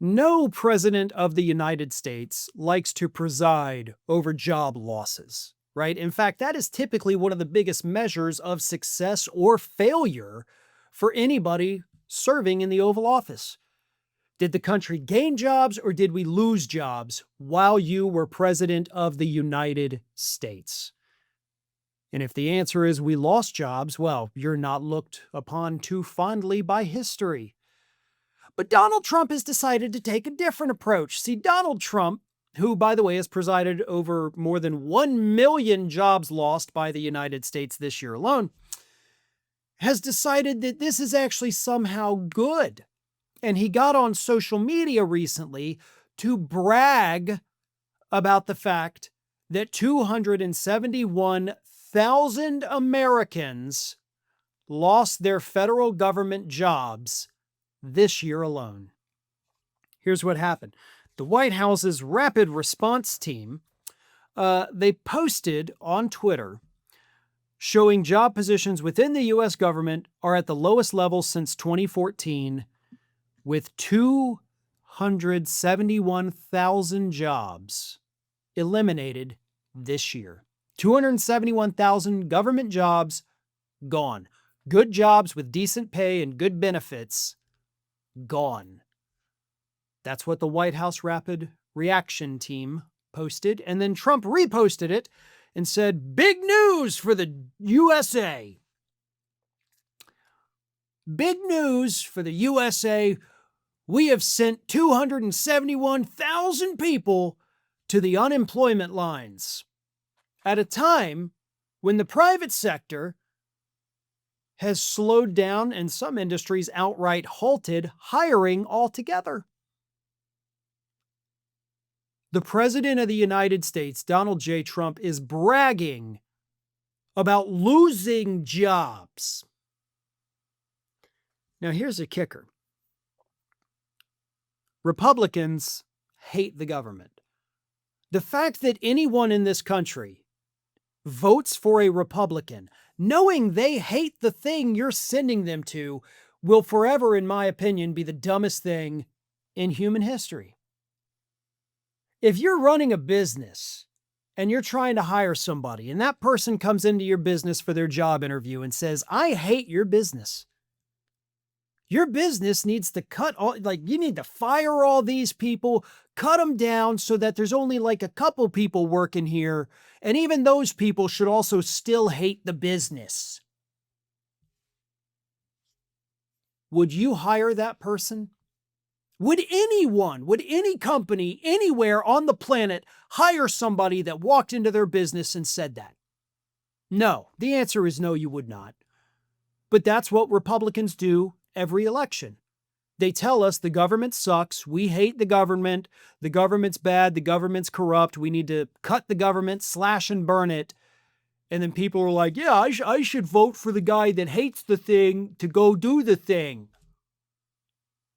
No president of the United States likes to preside over job losses, right? In fact, that is typically one of the biggest measures of success or failure for anybody serving in the Oval Office. Did the country gain jobs or did we lose jobs while you were president of the United States? And if the answer is we lost jobs, well, you're not looked upon too fondly by history. But Donald Trump has decided to take a different approach. See, Donald Trump, who, by the way, has presided over more than 1 million jobs lost by the United States this year alone, has decided that this is actually somehow good. And he got on social media recently to brag about the fact that 271,000 Americans lost their federal government jobs this year alone. Here's what happened. The White House's rapid response team, they posted on Twitter showing job positions within the U.S. government are at the lowest level since 2014, with 271,000 jobs eliminated this year. 271,000 government jobs gone. Good jobs with decent pay and good benefits gone. That's what the White House Rapid Reaction Team posted, and then Trump reposted it and said, "Big news for the USA. Big news for the USA. We have sent 271,000 people to the unemployment lines at a time when the private sector has slowed down and some industries outright halted hiring altogether." The President of the United States, Donald J. Trump, is bragging about losing jobs. Now, here's a kicker. Republicans hate the government. The fact that anyone in this country votes for a Republican, knowing they hate the thing you're sending them to, will forever, in my opinion, be the dumbest thing in human history. If you're running a business and you're trying to hire somebody and that person comes into your business for their job interview and says, "I hate your business," your business needs to you need to fire all these people, cut them down so that there's only like a couple people working here. And even those people should also still hate the business. Would you hire that person? Would any company anywhere on the planet hire somebody that walked into their business and said that? No. The answer is no, you would not. But that's what Republicans do every election. They tell us the government sucks, we hate the government's bad, the government's corrupt, we need to cut the government, slash and burn it. And then people are like, yeah, I should vote for the guy that hates the thing to go do the thing.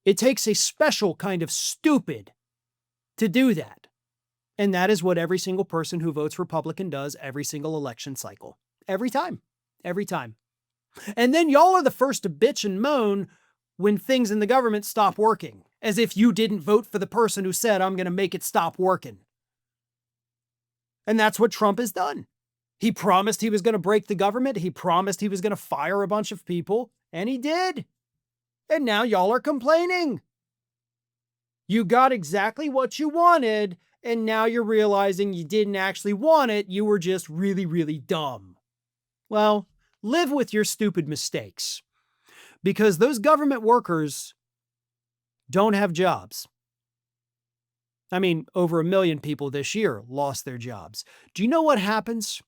It takes a special kind of stupid to do that. And that is what every single person who votes Republican does every single election cycle. Every time. Every time. And then y'all are the first to bitch and moan when things in the government stop working, as if you didn't vote for the person who said, "I'm going to make it stop working." And that's what Trump has done. He promised he was going to break the government. He promised he was going to fire a bunch of people, and he did. And now y'all are complaining. You got exactly what you wanted, and now you're realizing you didn't actually want it. You were just really, really dumb. Well, live with your stupid mistakes, because those government workers don't have jobs. I mean, over 1 million people this year lost their jobs. Do you know what happens?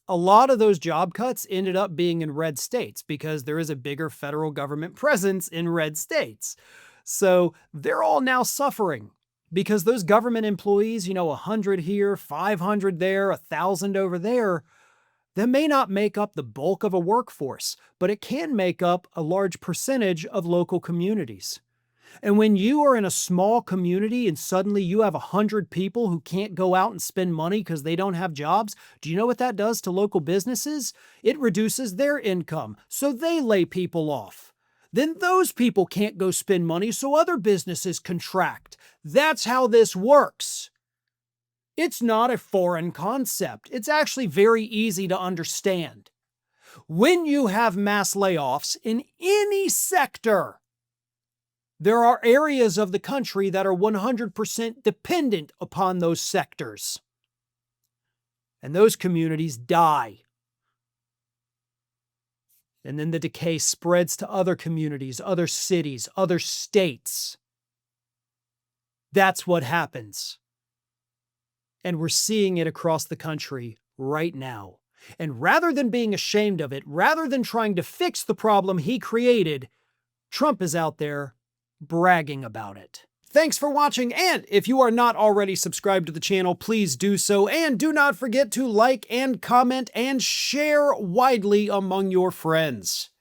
A lot of those job cuts ended up being in red states because there is a bigger federal government presence in red states. So they're all now suffering because those government employees, 100 here, 500 there, 1,000 over there, that may not make up the bulk of a workforce, but it can make up a large percentage of local communities. And when you are in a small community and suddenly you have 100 people who can't go out and spend money because they don't have jobs, do you know what that does to local businesses? It reduces their income, so they lay people off. then those people can't go spend money, so other businesses contract. That's how this works. It's not a foreign concept. It's actually very easy to understand. When you have mass layoffs in any sector, there are areas of the country that are 100% dependent upon those sectors. And those communities die. And then the decay spreads to other communities, other cities, other states. That's what happens. And we're seeing it across the country right now. And rather than being ashamed of it, rather than trying to fix the problem he created, Trump is out there bragging about it. Thanks for watching, and if you are not already subscribed to the channel, please do so, and do not forget to like and comment and share widely among your friends.